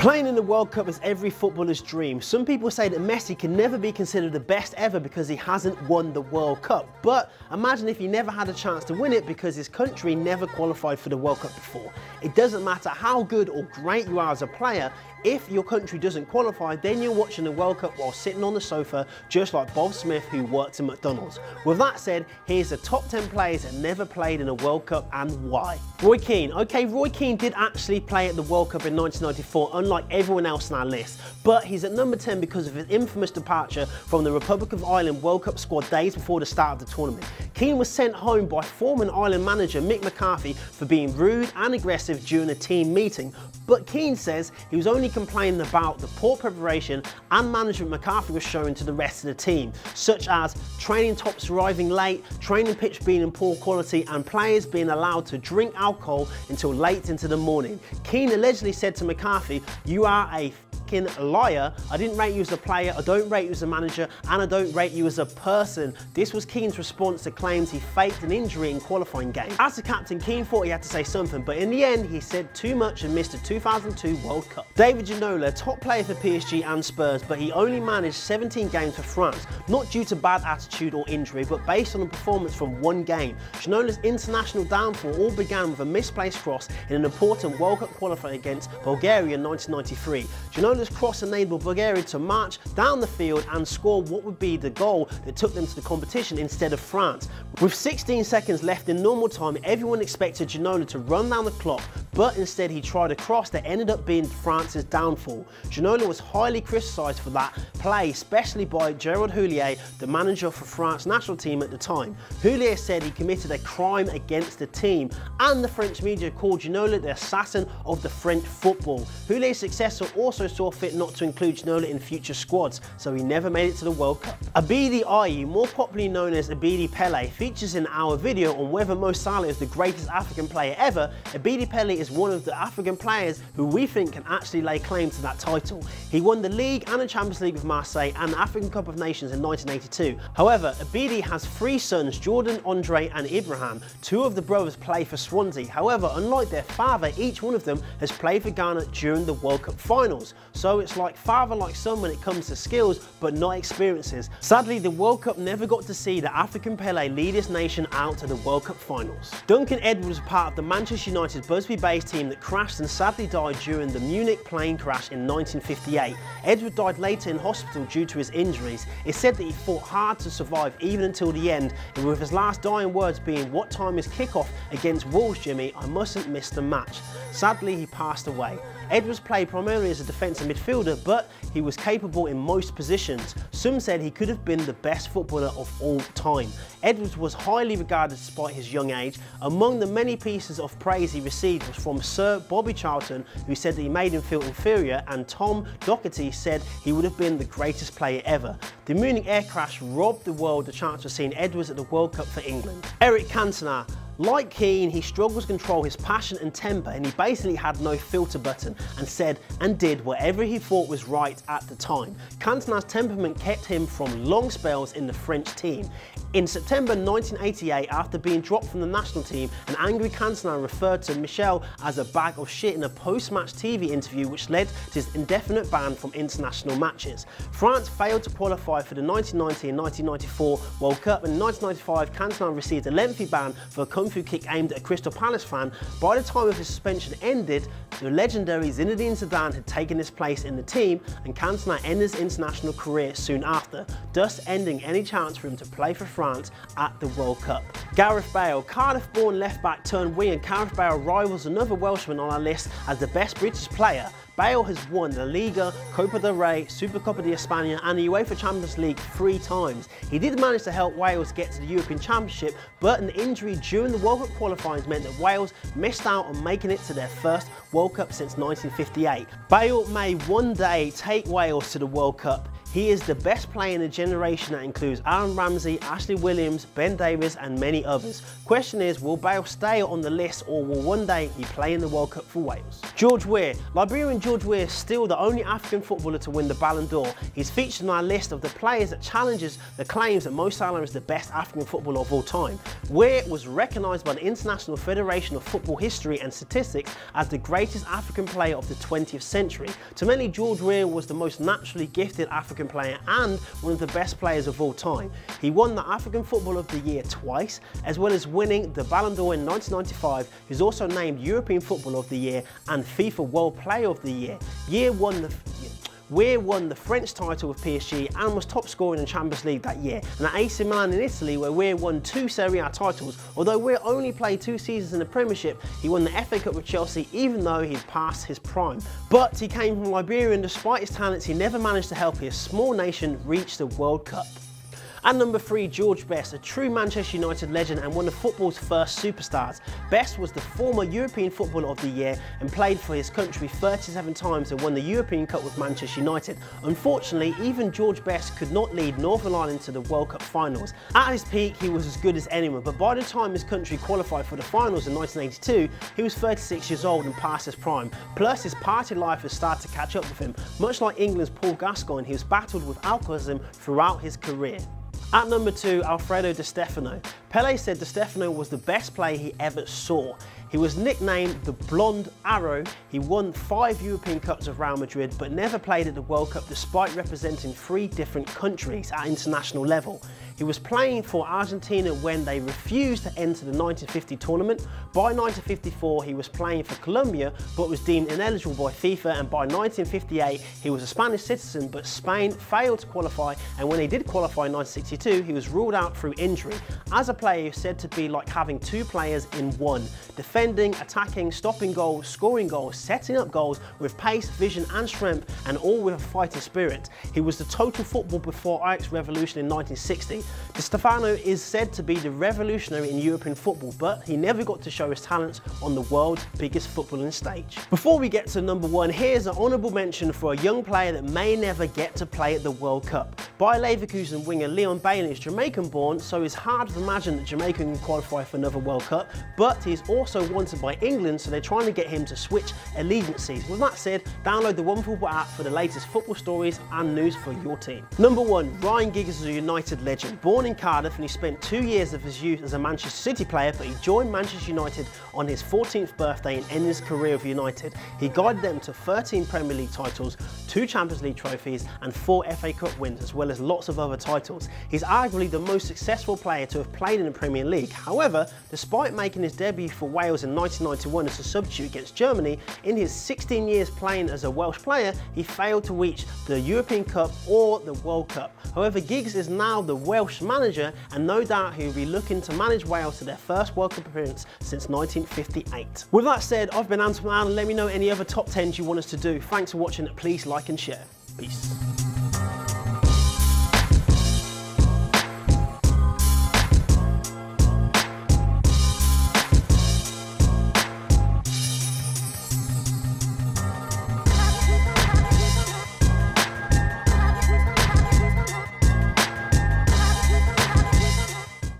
Playing in the World Cup is every footballer's dream. Some people say that Messi can never be considered the best ever because he hasn't won the World Cup. But imagine if he never had a chance to win it because his country never qualified for the World Cup before. It doesn't matter how good or great you are as a player, if your country doesn't qualify, then you're watching the World Cup while sitting on the sofa, just like Bob Smith, who worked at McDonald's. With that said, here's the top 10 players that never played in a World Cup and why. Roy Keane. Okay, Roy Keane did actually play at the World Cup in 1994, unlike everyone else on our list, but he's at number 10 because of his infamous departure from the Republic of Ireland World Cup squad days before the start of the tournament. Keane was sent home by former Ireland manager Mick McCarthy for being rude and aggressive during a team meeting, but Keane says he was only complaining about the poor preparation and management McCarthy was showing to the rest of the team, such as training tops arriving late, training pitch being in poor quality, and players being allowed to drink alcohol until late into the morning. Keane allegedly said to McCarthy, "You are a liar. I didn't rate you as a player, I don't rate you as a manager, and I don't rate you as a person." This was Keane's response to claims he faked an injury in qualifying games. As the captain, Keane thought he had to say something, but in the end he said too much and missed the 2002 World Cup. David Gino, top player for PSG and Spurs, but he only managed 17 games for France, not due to bad attitude or injury, but based on a performance from one game. Gino's international downfall all began with a misplaced cross in an important World Cup qualifier against Bulgaria in 1993. Gino's cross enabled Bulgaria to march down the field and score what would be the goal that took them to the competition instead of France. With 16 seconds left in normal time, everyone expected Gino to run down the clock, but instead he tried a cross that ended up being France's downfall. Gino was highly criticised for that play, especially by Gerard Houllier, the manager for France national team at the time. Houllier said he committed a crime against the team, and the French media called Gino the assassin of the French football. Houlier's successor also saw fit not to include Gino in future squads, so he never made it to the World Cup. Abedi Pele, more popularly known as Abedi Pele, features in our video on whether Mo Salah is the greatest African player ever. Abedi Pele is one of the African players who we think can actually lay claim to that title. He won the league and the Champions League with Marseille and the African Cup of Nations in 1982. However, Abedi has 3 sons, Jordan, Andre and Ibrahim. 2 of the brothers play for Swansea. However, unlike their father, each one of them has played for Ghana during the World Cup finals. So it's like father like son when it comes to skills, but not experiences. Sadly, the World Cup never got to see the African Pele lead his nation out to the World Cup finals. Duncan Edwards was part of the Manchester United Busby-based team that crashed and sadly died during the Munich plane crash in 1958. Edwards died later in hospital due to his injuries. It's said that he fought hard to survive even until the end, and with his last dying words being, "What time is kickoff against Wolves, Jimmy? I mustn't miss the match." Sadly, he passed away. Edwards played primarily as a defensive midfielder, but he was capable in most positions. Some said he could have been the best footballer of all time. Edwards was highly regarded despite his young age. Among the many pieces of praise he received was from Sir Bobby Charlton, who said that he made him feel inferior, and Tom Doherty said he would have been the greatest player ever. The Munich air crash robbed the world the chance of seeing Edwards at the World Cup for England. Eric Cantona. Like Keane, he struggled to control his passion and temper, and he basically had no filter button and said and did whatever he thought was right at the time. Cantona's temperament kept him from long spells in the French team. In September 1988, after being dropped from the national team, an angry Cantona referred to Michel as a bag of shit in a post-match TV interview, which led to his indefinite ban from international matches. France failed to qualify for the 1990 and 1994 World Cup, and in 1995 Cantona received a lengthy ban for a kung fu kick aimed at a Crystal Palace fan. By the time of his suspension ended, the legendary Zinedine Zidane had taken his place in the team, and Cantona ended his international career soon after, thus ending any chance for him to play for France at the World Cup. Gareth Bale. Cardiff-born left-back turned winger Gareth Bale rivals another Welshman on our list as the best British player. Bale has won the Liga, Copa del Rey, Supercopa de España and the UEFA Champions League 3 times. He did manage to help Wales get to the European Championship, but an injury during the World Cup qualifiers meant that Wales missed out on making it to their first World Cup since 1958. Bale may one day take Wales to the World Cup. He is the best player in a generation that includes Aaron Ramsey, Ashley Williams, Ben Davies and many others. Question is, will Bale stay on the list or will one day he play in the World Cup for Wales? George Weah. Liberian George Weah is still the only African footballer to win the Ballon d'Or. He's featured on our list of the players that challenges the claims that Mo Salah is the best African footballer of all time. Weah was recognised by the International Federation of Football History and Statistics as the greatest African player of the 20th century. To many, George Weah was the most naturally gifted African player and one of the best players of all time. He won the African Footballer of the Year twice, as well as winning the Ballon d'Or in 1995. He's also named European Footballer of the Year and FIFA World Player of the Year. Weah won the French title with PSG and was top scorer in the Champions League that year, and at AC Milan in Italy, where Weah won 2 Serie A titles. Although Weah only played 2 seasons in the Premiership, he won the FA Cup with Chelsea even though he'd passed his prime. But he came from Liberia and despite his talents, he never managed to help his small nation reach the World Cup. At number 3, George Best, a true Manchester United legend and one of football's first superstars. Best was the former European Footballer of the Year and played for his country 37 times and won the European Cup with Manchester United. Unfortunately, even George Best could not lead Northern Ireland to the World Cup finals. At his peak, he was as good as anyone, but by the time his country qualified for the finals in 1982, he was 36 years old and past his prime. Plus, his party life has started to catch up with him. Much like England's Paul Gascoigne, he was battled with alcoholism throughout his career. At number 2, Alfredo Di Stefano. Pele said Di Stefano was the best player he ever saw. He was nicknamed the Blonde Arrow. He won 5 European Cups of Real Madrid but never played at the World Cup despite representing 3 different countries at international level. He was playing for Argentina when they refused to enter the 1950 tournament. By 1954 he was playing for Colombia but was deemed ineligible by FIFA, and by 1958 he was a Spanish citizen but Spain failed to qualify, and when he did qualify in 1962 he was ruled out through injury. As a player, he was said to be like having 2 players in one. Defending, attacking, stopping goals, scoring goals, setting up goals with pace, vision and strength, and all with a fighting spirit. He was the total football before Ajax revolution in 1960. Di Stefano is said to be the revolutionary in European football, but he never got to show his talents on the world's biggest footballing stage. Before we get to number 1, here's an honourable mention for a young player that may never get to play at the World Cup. Bayer Leverkusen winger Leon Bailey is Jamaican born, so it's hard to imagine that Jamaica can qualify for another World Cup, but he's also wanted by England, so they're trying to get him to switch allegiances. With that said, download the Onefootball app for the latest football stories and news for your team. Number 1, Ryan Giggs is a United legend. Born in Cardiff, and he spent 2 years of his youth as a Manchester City player, but he joined Manchester United on his 14th birthday and ended his career with United. He guided them to 13 Premier League titles, 2 Champions League trophies and 4 FA Cup wins, as well as lots of other titles. He's arguably the most successful player to have played in the Premier League. However, despite making his debut for Wales in 1991 as a substitute against Germany, in his 16 years playing as a Welsh player, he failed to reach the European Cup or the World Cup. However, Giggs is now the Welsh manager, and no doubt he'll be looking to manage Wales to their first World Cup appearance since 1958. With that said, I've been Anton, and let me know any other top 10s you want us to do. Thanks for watching, please like and share. Peace.